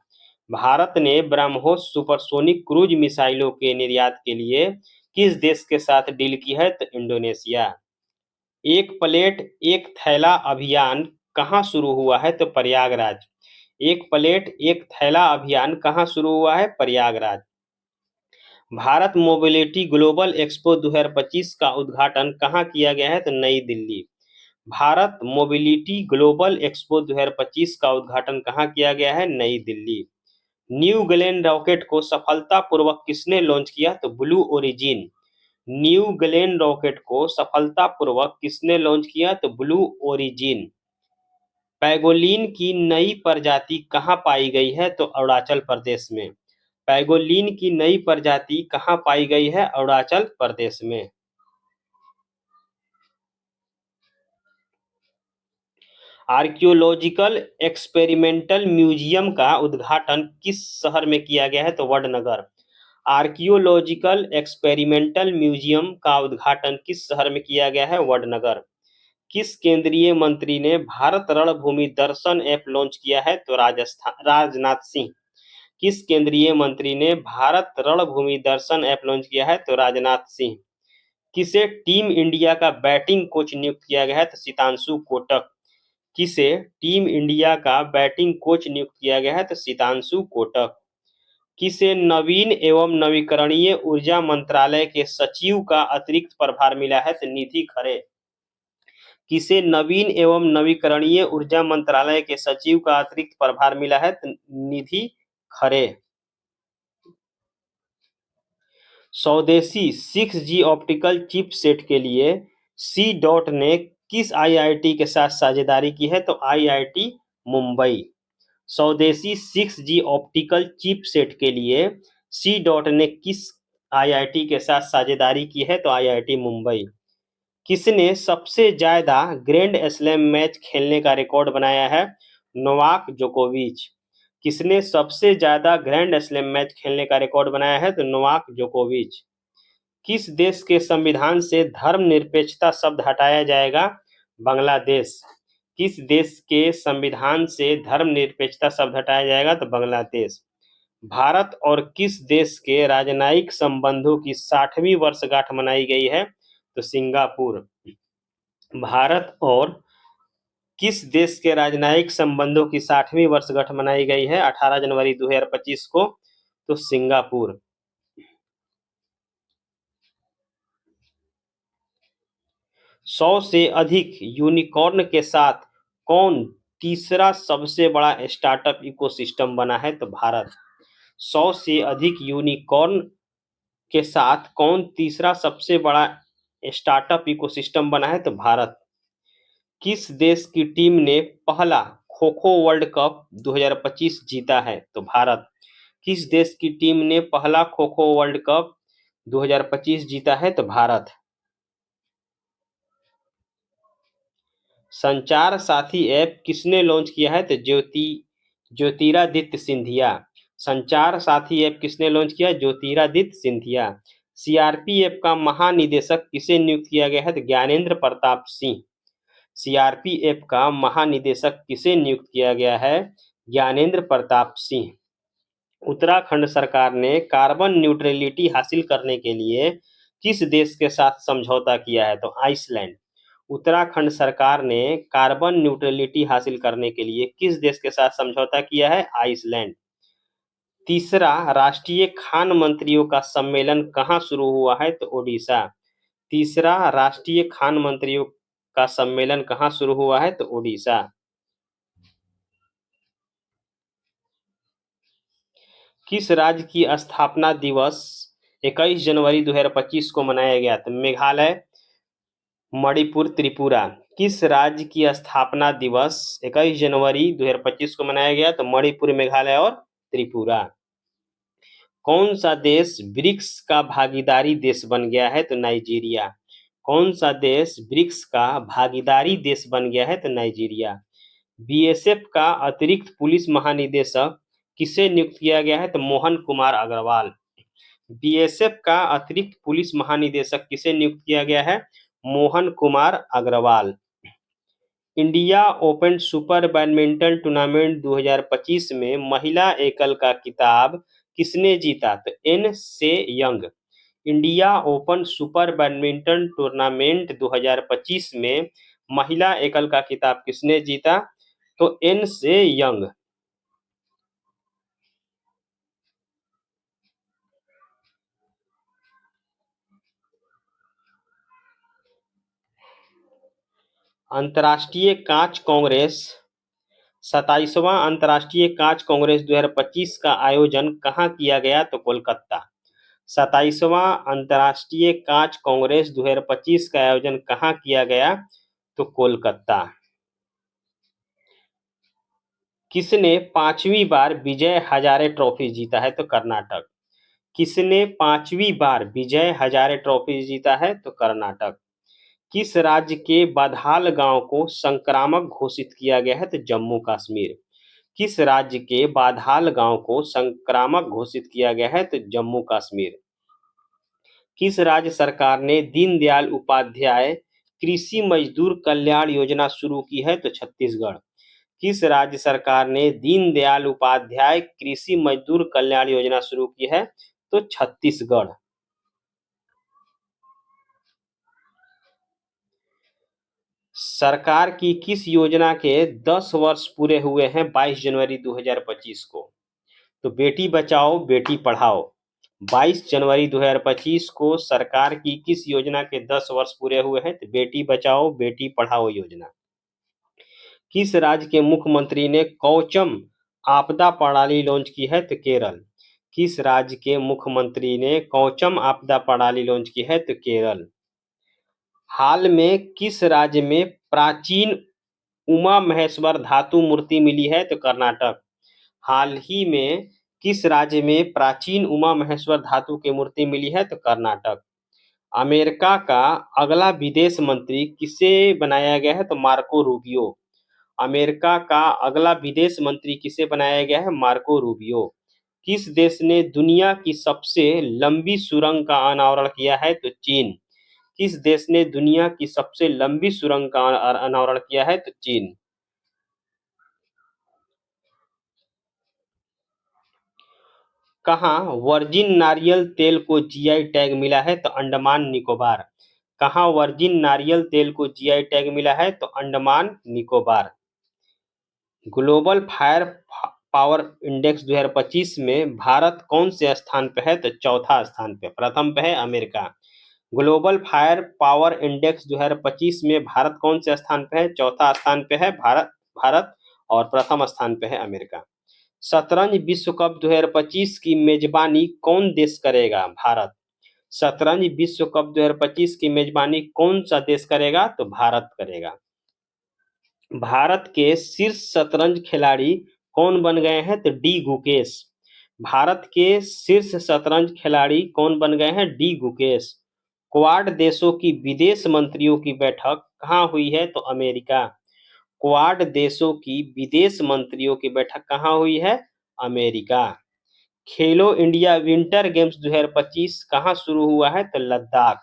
भारत ने ब्रह्मोस सुपरसोनिक क्रूज मिसाइलों के निर्यात के लिए किस देश के साथ डील की है? तो इंडोनेशिया। एक प्लेट एक थैला अभियान कहाँ शुरू हुआ है? तो प्रयागराज। एक प्लेट एक थैला अभियान कहाँ शुरू हुआ है? Prayagraj. Bharat mobility global expo 2025 का उद्घाटन कहाँ किया गया है? तो नई Delhi. Bharat mobility global expo 2025 का उद्घाटन कहाँ किया गया है? नई दिल्ली। न्यू ग्लेन रॉकेट को सफलतापूर्वक किसने लॉन्च किया? तो blue origin. New Glenn rocket को सफलतापूर्वक किसने लॉन्च किया? तो ब्लू ओरिजिन। पैगोलिन की नई प्रजाति कहाँ पाई गई है? तो अरुणाचल प्रदेश में। पैगोलिन की नई प्रजाति कहाँ पाई गई है? अरुणाचल प्रदेश में। आर्कियोलॉजिकल एक्सपेरिमेंटल म्यूजियम का उद्घाटन किस शहर में किया गया है? तो वडनगर। आर्कियोलॉजिकल एक्सपेरिमेंटल म्यूजियम का उद्घाटन किस शहर में किया गया है? वडनगर। किस केंद्रीय मंत्री ने भारत रणभूमि दर्शन ऐप लॉन्च किया है? तो राजनाथ सिंह। किस केंद्रीय मंत्री ने भारत रणभूमि दर्शन ऐप लॉन्च किया है? तो राजनाथ सिंह। किसे टीम इंडिया का बैटिंग कोच नियुक्त किया गया है? तो सितांशु कोटक। किसे टीम इंडिया का बैटिंग कोच नियुक्त किया गया है? तो सितांशु कोटक। किसे नवीन एवं नवीकरणीय ऊर्जा मंत्रालय के सचिव का अतिरिक्त प्रभार मिला है? तो निधि खरे। किसे नवीन एवं नवीकरणीय ऊर्जा मंत्रालय के सचिव का अतिरिक्त प्रभार मिला है? तो निधि खरे। स्वदेशी 6G ऑप्टिकल चिपसेट के लिए सी डॉट ने किस आईआईटी के साथ साझेदारी की है? तो आईआईटी मुंबई। स्वदेशी 6G ऑप्टिकल चिपसेट के लिए सी डॉट ने किस आईआईटी के साथ साझेदारी की है? तो आईआईटी मुंबई। किसने सबसे ज्यादा ग्रैंड स्लैम मैच खेलने का रिकॉर्ड बनाया है? नोवाक जोकोविच। किसने सबसे ज्यादा ग्रैंड स्लैम मैच खेलने का रिकॉर्ड बनाया है? तो नोवाक जोकोविच। किस देश के संविधान से धर्मनिरपेक्षता शब्द हटाया जाएगा? बांग्लादेश। किस देश के संविधान से धर्मनिरपेक्षता शब्द हटाया जाएगा? तो बांग्लादेश। भारत और किस देश के राजनयिक संबंधों की 60वीं वर्षगांठ मनाई गई है? तो सिंगापुर। भारत और किस देश के राजनयिक संबंधों की 60वीं वर्षगांठ मनाई गई है 18 जनवरी 2025 को? तो सिंगापुर। 100 से अधिक यूनिकॉर्न के साथ कौन तीसरा सबसे बड़ा स्टार्टअप इकोसिस्टम बना है? तो भारत। 100 से अधिक यूनिकॉर्न के साथ कौन तीसरा सबसे बड़ा स्टार्टअप इकोसिस्टम बना है? तो भारत। किस देश की टीम ने पहला खो खो वर्ल्ड कप 2025 जीता है? तो भारत। किस देश की टीम ने पहला खो खो वर्ल्ड कप 2025 जीता है? तो भारत। संचार साथी ऐप किसने लॉन्च किया है? तो ज्योतिरादित्य सिंधिया। संचार साथी ऐप किसने लॉन्च किया? ज्योतिरादित्य सिंधिया। सीआरपीएफ का महानिदेशक किसे नियुक्त किया गया है? तो ज्ञानेंद्र प्रताप सिंह। सीआरपीएफ का महानिदेशक किसे नियुक्त किया गया है? ज्ञानेंद्र प्रताप सिंह। उत्तराखंड सरकार ने कार्बन न्यूट्रलिटी हासिल करने के लिए किस देश के साथ समझौता किया है? तो आइसलैंड। उत्तराखंड सरकार ने कार्बन न्यूट्रलिटी हासिल करने के लिए किस देश के साथ समझौता किया है? आइसलैंड। तीसरा राष्ट्रीय खान मंत्रियों का सम्मेलन कहाँ शुरू हुआ है? तो ओडिशा। तीसरा राष्ट्रीय खान मंत्रियों का सम्मेलन कहाँ शुरू हुआ है? तो ओडिशा। किस राज्य की स्थापना दिवस 21 जनवरी 2025 को मनाया गया? तो मेघालय, मणिपुर, त्रिपुरा। किस राज्य की स्थापना दिवस 21 जनवरी 2025 को मनाया गया? तो मणिपुर, मेघालय और त्रिपुरा। कौन सा देश ब्रिक्स का भागीदारी देश बन गया है? तो नाइजीरिया। कौन सा देश ब्रिक्स का भागीदारी देश बन गया है? तो नाइजीरिया। बीएसएफ का अतिरिक्त पुलिस महानिदेशक किसे नियुक्त किया गया है? तो मोहन कुमार अग्रवाल। बीएसएफ का अतिरिक्त पुलिस महानिदेशक किसे नियुक्त किया गया है? Mohan Kumar Agarwal. India open super badminton tournament 2025 में महिला एकल का खिताब किसने जीता? तो एन से young. India open super badminton tournament 2025 में महिला एकल का खिताब किसने जीता? तो एन से यंग। अंतर्राष्ट्रीय कांच कांग्रेस 27वां अंतर्राष्ट्रीय कांच कांग्रेस 2025 का आयोजन कहाँ किया गया? तो कोलकाता। 27वां अंतर्राष्ट्रीय कांच कांग्रेस 2025 का आयोजन कहाँ किया गया? तो कोलकाता। किसने 5वीं बार विजय हजारे ट्रॉफी जीता है? तो कर्नाटक। किसने 5वीं बार विजय हजारे ट्रॉफी जीता है? तो कर्नाटक। किस राज्य के बाधाल गांव को संक्रामक घोषित किया गया है? तो जम्मू कश्मीर। किस राज्य के बाधाल गांव को संक्रामक घोषित किया गया है? तो जम्मू कश्मीर। किस राज्य सरकार ने दीनदयाल उपाध्याय कृषि मजदूर कल्याण योजना शुरू की है? तो छत्तीसगढ़। किस राज्य सरकार ने दीनदयाल उपाध्याय कृषि मजदूर कल्याण योजना शुरू की है? तो छत्तीसगढ़। सरकार की किस योजना के 10 वर्ष पूरे हुए हैं 22 जनवरी 2025 को? तो बेटी बचाओ बेटी पढ़ाओ। 22 जनवरी 2025 को सरकार की किस योजना के 10 वर्ष पूरे हुए हैं? तो बेटी बचाओ बेटी पढ़ाओ योजना। किस राज्य के मुख्यमंत्री ने कवचम आपदा प्रणाली लॉन्च की है? तो केरल। किस राज्य के मुख्यमंत्री ने कवचम आपदा प्रणाली लॉन्च की है? तो केरल। हाल में किस राज्य में प्राचीन उमा महेश्वर धातु मूर्ति मिली है? तो कर्नाटक। हाल ही में किस राज्य में प्राचीन उमा महेश्वर धातु की मूर्ति मिली है? तो कर्नाटक। अमेरिका का अगला विदेश मंत्री किसे बनाया गया है? तो मार्को रूबियो। अमेरिका का अगला विदेश मंत्री किसे बनाया गया है? Marco Rubio. किस देश ने दुनिया की सबसे लंबी सुरंग का अनावरण किया है? तो चीन। किस देश ने दुनिया की सबसे लंबी सुरंग का अनावरण किया है? तो चीन। कहाँ वर्जिन नारियल तेल को जीआई टैग मिला है? तो अंडमान निकोबार। कहाँ वर्जिन नारियल तेल को जीआई टैग मिला है? तो Andaman Nicobar. Global fire power index 2025 में भारत कौन से स्थान पे है? तो चौथा स्थान पे। प्रथम पे है America. Global fire power index 2025 में भारत कौन से स्थान पे है? चौथा स्थान पे है भारत और प्रथम स्थान पे है अमेरिका। शतरंज विश्व कप 2025 की मेजबानी कौन देश करेगा? भारत। शतरंज विश्व कप 2025 की मेजबानी कौन सा देश करेगा? तो भारत करेगा। भारत के शीर्ष शतरंज खिलाड़ी कौन बन गए हैं? तो डी गुकेश। भारत के शीर्ष शतरंज खिलाड़ी कौन बन गए हैं? डी गुकेश। क्वाड देशों की विदेश मंत्रियों की बैठक कहाँ हुई है? तो अमेरिका। क्वाड देशों की विदेश मंत्रियों की बैठक कहाँ हुई है? अमेरिका। खेलो इंडिया विंटर गेम्स 2025 कहाँ शुरू हुआ है? तो लद्दाख।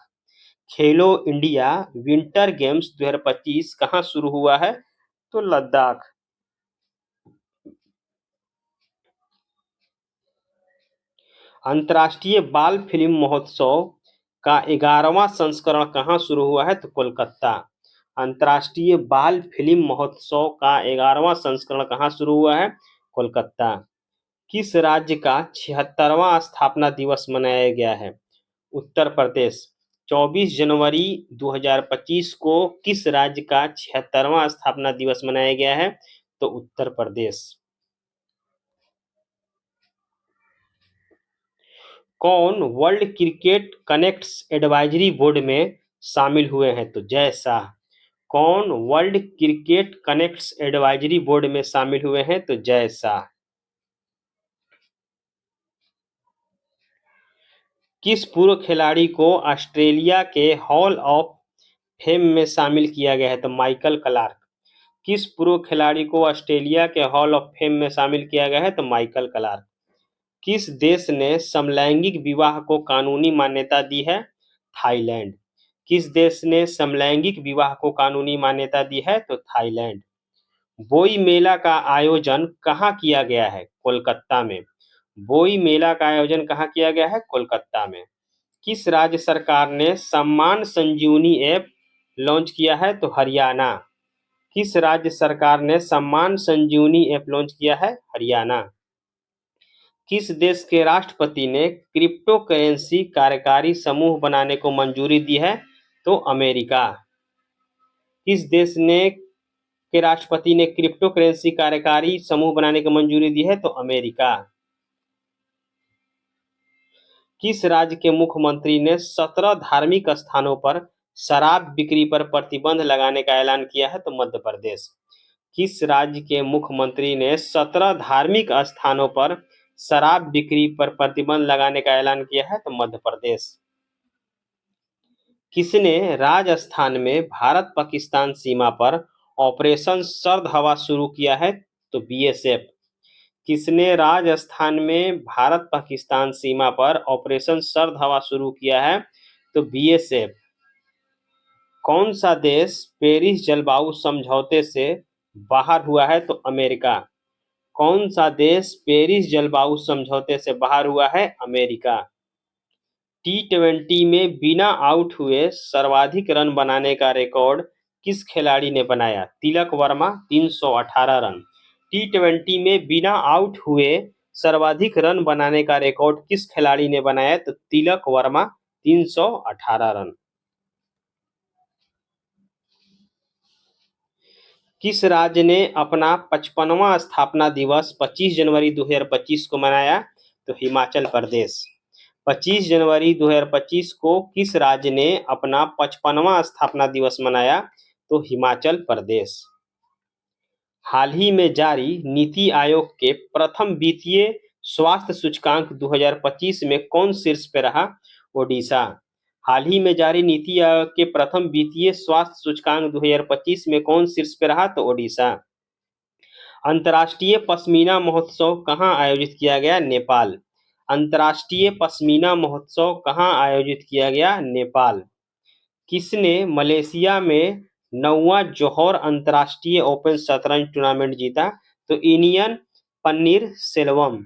खेलो इंडिया विंटर गेम्स 2025 कहाँ शुरू हुआ है? तो लद्दाख। अंतर्राष्ट्रीय बाल फिल्म महोत्सव का 11वां संस्करण कहाँ शुरू हुआ है? तो कोलकाता। अंतर्राष्ट्रीय बाल फिल्म महोत्सव का 11वां संस्करण कहाँ शुरू हुआ है? कोलकाता। किस राज्य का 76वां स्थापना दिवस मनाया गया है? उत्तर प्रदेश। 24 जनवरी 2025 को किस राज्य का 76वां स्थापना दिवस मनाया गया है? तो उत्तर प्रदेश। कौन world cricket connects advisory board में शामिल हुए हैं? तो जय शाह। कौन world cricket connects advisory board में शामिल हुए हैं? तो जय शाह। किस पूर्व खिलाड़ी को ऑस्ट्रेलिया के हॉल ऑफ फेम में शामिल किया गया है? तो माइकल क्लार्क। किस पूर्व खिलाड़ी को ऑस्ट्रेलिया के हॉल ऑफ फेम में शामिल किया गया है? तो माइकल क्लार्क। किस देश ने समलैंगिक विवाह को कानूनी मान्यता दी है? थाईलैंड। किस देश ने समलैंगिक विवाह को कानूनी मान्यता दी है? तो थाईलैंड। बोई मेला का आयोजन कहाँ किया गया है? कोलकाता में। बोई मेला का आयोजन कहाँ किया गया है? कोलकाता में। किस राज्य सरकार ने सम्मान संजीवनी ऐप लॉन्च किया है? तो हरियाणा। किस राज्य सरकार ने सम्मान संजीवनी ऐप लॉन्च किया है? हरियाणा। किस देश के राष्ट्रपति ने क्रिप्टो करेंसी कार्यकारी समूह बनाने को मंजूरी दी है? तो अमेरिका। किस देश ने के राष्ट्रपति ने क्रिप्टो करेंसी कार्यकारी समूह बनाने की मंजूरी दी है? तो अमेरिका। किस राज्य के मुख्यमंत्री ने 17 धार्मिक स्थानों पर शराब बिक्री पर प्रतिबंध लगाने का ऐलान किया है? तो मध्य प्रदेश। किस राज्य के मुख्यमंत्री ने 17 धार्मिक स्थानों पर शराब बिक्री पर प्रतिबंध लगाने का ऐलान किया है? तो मध्य प्रदेश। किसने राजस्थान में भारत पाकिस्तान सीमा पर ऑपरेशन सर्द हवा शुरू किया है? तो बीएसएफ। किसने राजस्थान में भारत पाकिस्तान सीमा पर ऑपरेशन सर्द हवा शुरू किया है? तो बीएसएफ। कौन सा देश पेरिस जलवायु समझौते से बाहर हुआ है? तो अमेरिका। कौन सा देश पेरिस जलवायु समझौते से बाहर हुआ है? अमेरिका। टी20 में बिना आउट हुए सर्वाधिक रन बनाने का रिकॉर्ड किस खिलाड़ी ने बनाया? तिलक वर्मा 318 रन। टी20 में बिना आउट हुए सर्वाधिक रन बनाने का रिकॉर्ड किस खिलाड़ी ने बनाया? तो तिलक वर्मा 318 रन। किस राज्य ने अपना 55वां स्थापना दिवस 25 जनवरी 2025 को मनाया? तो हिमाचल प्रदेश। 25 जनवरी 2025 को किस राज्य ने अपना 55वां स्थापना दिवस मनाया? तो हिमाचल प्रदेश। हाल ही में जारी नीति आयोग के प्रथम वित्तीय स्वास्थ्य सूचकांक 2025 में कौन शीर्ष पे रहा? ओडिशा। हाल ही में जारी नीति आयोग के प्रथम वित्तीय स्वास्थ्य सूचकांक 2025 में कौन शीर्ष पे रहा? तो ओडिशा। अंतर्राष्ट्रीय पश्मीना महोत्सव कहाँ आयोजित किया गया? नेपाल। अंतर्राष्ट्रीय पश्मीना महोत्सव कहाँ आयोजित किया गया? नेपाल। किसने मलेशिया में 9वां जौहर अंतर्राष्ट्रीय ओपन शतरंज टूर्नामेंट जीता? तो इनियन पन्नीर सेल्वम।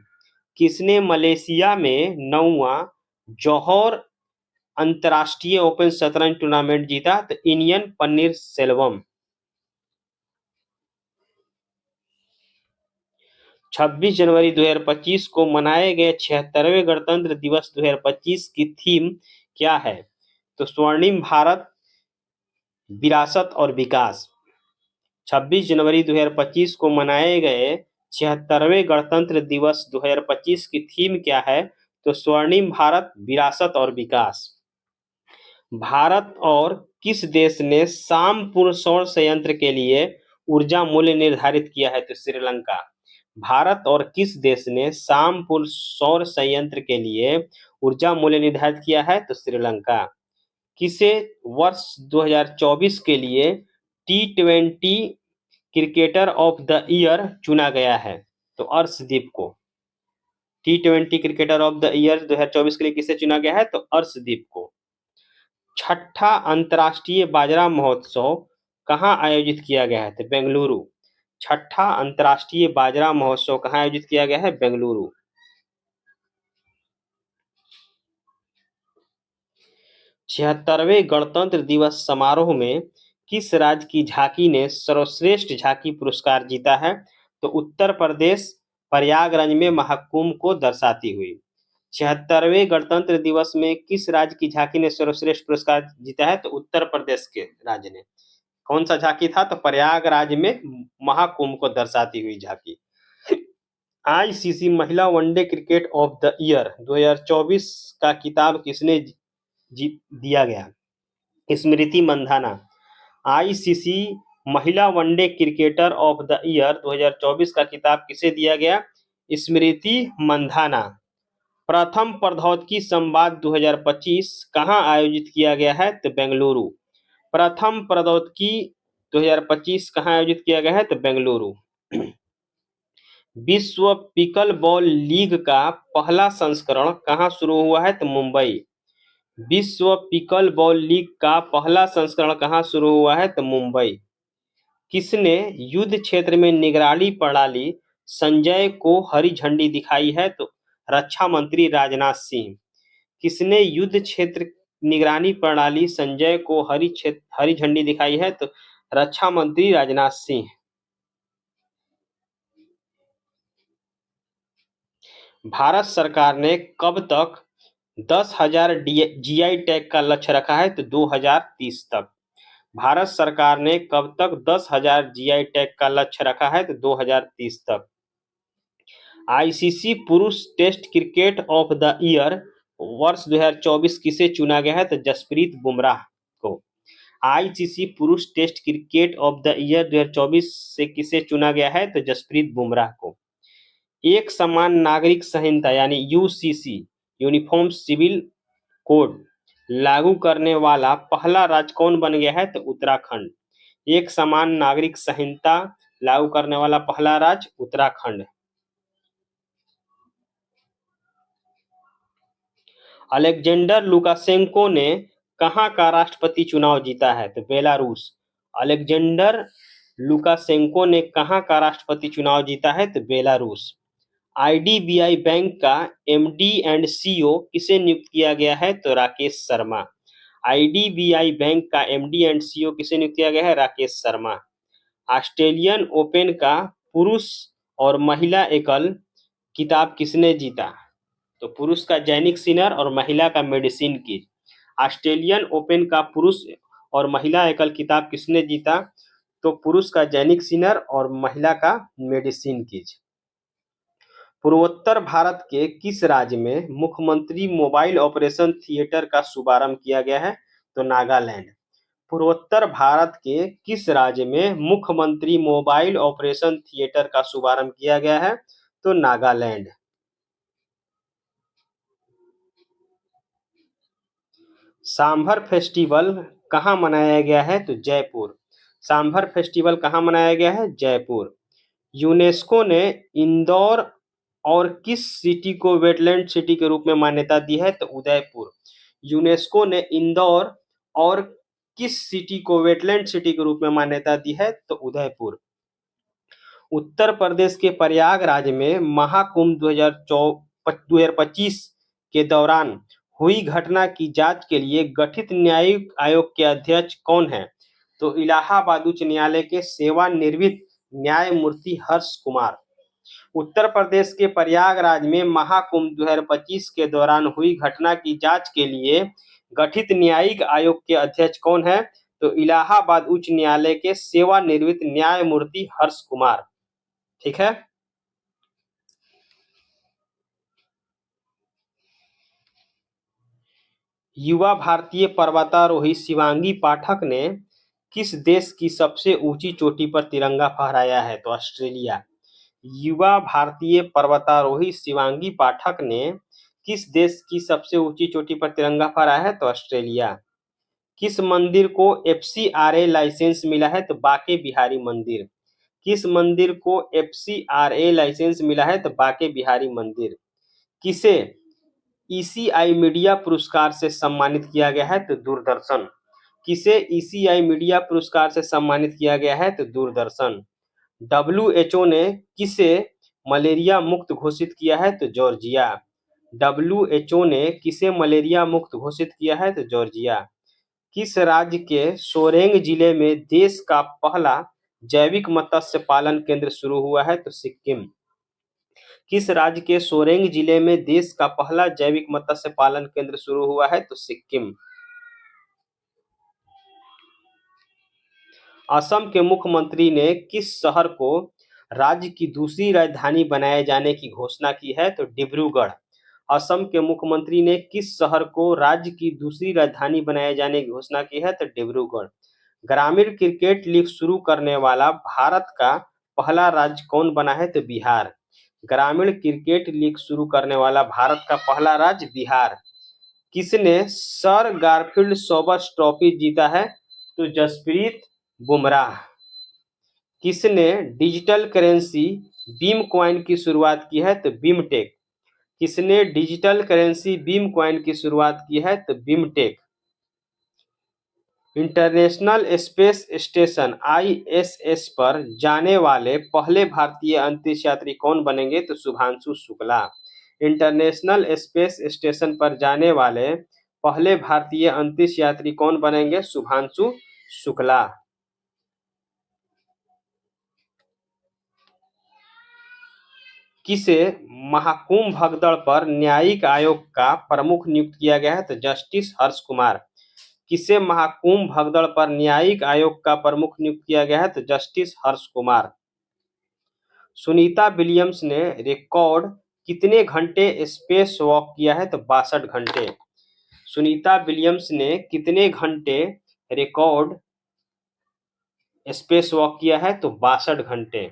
किसने मलेशिया में 9वां जौहर अंतर्राष्ट्रीय ओपन शतरंज टूर्नामेंट जीता? तो इनियन पन्नीर सेल्वम। 26 जनवरी 2025 को मनाए गए 76वें गणतंत्र दिवस 2025 की थीम क्या है? तो स्वर्णिम भारत, विरासत और विकास। 26 जनवरी 2025 को मनाए गए 76वें गणतंत्र दिवस 2025 की थीम क्या है? तो स्वर्णिम भारत, विरासत और विकास। भारत और किस देश ने शामपुर सौर संयंत्र के लिए ऊर्जा मूल्य निर्धारित किया है? तो श्रीलंका। भारत और किस देश ने शामपुर सौर संयंत्र के लिए ऊर्जा मूल्य निर्धारित किया है? तो श्रीलंका। किसे वर्ष 2024 के लिए टी20 क्रिकेटर ऑफ द ईयर चुना गया है? तो अर्शदीप को। टी20 क्रिकेटर ऑफ द ईयर 2024 के लिए किसे चुना गया है? तो अर्शदीप को। छठा अंतर्राष्ट्रीय बाजरा महोत्सव कहाँ आयोजित किया गया है? तो बेंगलुरु। छठा अंतर्राष्ट्रीय बाजरा महोत्सव कहाँ आयोजित किया गया है? बेंगलुरु। 76वें गणतंत्र दिवस समारोह में किस राज्य की झांकी ने सर्वश्रेष्ठ झांकी पुरस्कार जीता है? तो उत्तर प्रदेश, प्रयागराज में महाकुंभ को दर्शाती हुई। 76वें गणतंत्र दिवस में किस राज्य की झांकी ने सर्वश्रेष्ठ पुरस्कार जीता है? तो उत्तर प्रदेश के राज्य ने। कौन सा झांकी था? तो प्रयागराज में महाकुंभ को दर्शाती हुई झांकी। आईसीसी महिला one day cricket of the year 2024 का खिताब किसने जीत दिया गया? स्मृति मंधाना। आईसीसी महिला one day cricketer of the year 2024 का खिताब किसे दिया गया? स्मृति मंधाना। प्रथम प्रौद्योगिकी संवाद 2025 कहाँ आयोजित किया गया है? तो बेंगलुरु। प्रथम प्रौद्योगिकी 2025 कहाँ आयोजित किया गया है? तो बेंगलुरु। विश्व पिकल बॉल लीग का पहला संस्करण कहाँ शुरू हुआ है? तो मुंबई। विश्व पिकल बॉल लीग का पहला संस्करण कहाँ शुरू हुआ है? तो मुंबई। किसने युद्ध क्षेत्र में निगरानी प्रणाली संजय को हरी झंडी दिखाई है? तो रक्षा मंत्री राजनाथ सिंह। किसने युद्ध क्षेत्र निगरानी प्रणाली संजय को हरी झंडी दिखाई है? तो रक्षा मंत्री राजनाथ सिंह। भारत सरकार ने कब तक 10,000 जीआई टैग का लक्ष्य रखा है? तो 2030 तक। भारत सरकार ने कब तक 10,000 जीआई टैग का लक्ष्य रखा है? तो 2030 तक। आईसीसी पुरुष test cricket of the year वर्ष 2024 किसे चुना गया है? तो जसप्रीत बुमराह को। आईसीसी पुरुष test cricket of the year 2024 से किसे चुना गया है? तो जसप्रीत बुमराह को। एक समान नागरिक संहिता यानी यूसीसी यूनिफॉर्म सिविल कोड लागू करने वाला पहला राज्य कौन बन गया है? तो उत्तराखंड। एक समान नागरिक संहिता लागू करने वाला पहला राज्य उत्तराखंड। अलेक्जेंडर लुकाशेंको ने कहाँ का राष्ट्रपति चुनाव जीता है? तो बेलारूस। अलेक्जेंडर लुकाशेंको ने कहाँ का राष्ट्रपति चुनाव जीता है? तो बेलारूस। आईडीबीआई बैंक का एमडी एंड सीईओ किसे नियुक्त किया गया है? तो राकेश शर्मा। आईडीबीआई बैंक का एमडी एंड सीईओ किसे नियुक्त किया गया है? राकेश शर्मा। ऑस्ट्रेलियन ओपन का पुरुष और महिला एकल किताब किसने जीता? तो पुरुष का जैनिक सिनर और महिला का मेडिसिन की। ऑस्ट्रेलियन ओपन का पुरुष और महिला एकल किताब किसने जीता? तो पुरुष का जैनिक सिनर और महिला का मेडिसिन कीज। पूर्वोत्तर भारत के किस राज्य में मुख्यमंत्री मोबाइल ऑपरेशन थिएटर का शुभारंभ किया गया है? तो नागालैंड। पूर्वोत्तर भारत के किस राज्य में मुख्यमंत्री मोबाइल ऑपरेशन थिएटर का शुभारंभ किया गया है? तो नागालैंड। सांभर फेस्टिवल कहाँ मनाया गया है? तो जयपुर। सांभर फेस्टिवल कहाँ मनाया गया है? जयपुर। यूनेस्को ने इंदौर और किस सिटी को वेटलैंड सिटी के रूप में मान्यता दी है? तो उदयपुर। यूनेस्को ने इंदौर और किस सिटी को वेटलैंड सिटी के रूप में मान्यता दी है? तो उदयपुर। उत्तर प्रदेश के प्रयागराज में महाकुंभ 2025 के दौरान हुई घटना की जांच के लिए गठित न्यायिक आयोग के अध्यक्ष कौन है? तो इलाहाबाद उच्च न्यायालय के सेवानिवृत्त न्यायमूर्ति हर्ष कुमार। उत्तर प्रदेश के प्रयागराज में महाकुंभ 2025 के दौरान हुई घटना की जांच के लिए गठित न्यायिक आयोग के अध्यक्ष कौन है? तो इलाहाबाद उच्च न्यायालय के सेवानिवृत्त न्यायमूर्ति हर्ष कुमार। ठीक है। युवा भारतीय पर्वतारोही शिवांगी पाठक ने किस देश की सबसे ऊंची चोटी पर तिरंगा फहराया है? तो ऑस्ट्रेलिया। युवा भारतीय पर्वतारोही शिवांगी पाठक ने किस देश की सबसे ऊंची चोटी पर तिरंगा फहराया है? तो ऑस्ट्रेलिया। किस मंदिर को एफसीआरए लाइसेंस मिला है? तो बांके बिहारी मंदिर। किस मंदिर को एफसीआरए लाइसेंस मिला है? तो बांके बिहारी मंदिर। किसे ईसीआई मीडिया पुरस्कार से सम्मानित किया गया है? तो दूरदर्शन। किसे ईसीआई मीडिया पुरस्कार से सम्मानित किया गया है? तो दूरदर्शन। डब्ल्यूएचओ ने किसे मलेरिया मुक्त घोषित किया है? तो जॉर्जिया। डब्ल्यूएचओ ने किसे मलेरिया मुक्त घोषित किया है? तो जॉर्जिया। किस राज्य के सोरेंग जिले में देश का पहला जैविक मत्स्य पालन केंद्र शुरू हुआ है? तो सिक्किम। किस राज्य के सोरेंग जिले में देश का पहला जैविक मत्स्य पालन केंद्र शुरू हुआ है? तो सिक्किम। असम के मुख्यमंत्री ने किस शहर को राज्य की दूसरी राजधानी बनाए जाने की घोषणा की है? तो डिब्रूगढ़। असम के मुख्यमंत्री ने किस शहर को राज्य की दूसरी राजधानी बनाए जाने की घोषणा की है? तो डिब्रूगढ़। ग्रामीण क्रिकेट लीग शुरू करने वाला भारत का पहला राज्य कौन बना है? तो बिहार। ग्रामीण क्रिकेट लीग शुरू करने वाला भारत का पहला राज्य बिहार। किसने सर गारफील्ड सोबर्स ट्रॉफी जीता है? तो जसप्रीत बुमराह। किसने डिजिटल करेंसी बीम कॉइन की शुरुआत की है? तो बीमटेक। किसने डिजिटल करेंसी बीम कॉइन की शुरुआत की है? तो बीमटेक। इंटरनेशनल स्पेस स्टेशन आईएसएस पर जाने वाले पहले भारतीय अंतरिक्ष यात्री कौन बनेंगे? तो Shubhanshu Shukla. International space station पर जाने वाले पहले भारतीय अंतरिक्ष यात्री कौन बनेंगे? शुभांशु शुक्ला। किसे महाकुंभ भगदड़ पर न्यायिक आयोग का प्रमुख नियुक्त किया गया है? तो जस्टिस हर्ष कुमार। किसे महाकुंभ भगदड़ पर न्यायिक आयोग का प्रमुख नियुक्त किया गया है? तो जस्टिस हर्ष कुमार। सुनीता विलियम्स ने रिकॉर्ड कितने घंटे स्पेस वॉक किया है? तो 62 घंटे। सुनीता विलियम्स ने कितने घंटे रिकॉर्ड स्पेस वॉक किया है? तो 62 घंटे।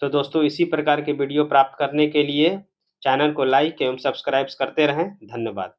तो दोस्तों इसी प्रकार के वीडियो प्राप्त करने के लिए चैनल को लाइक एवं सब्सक्राइब करते रहें। धन्यवाद।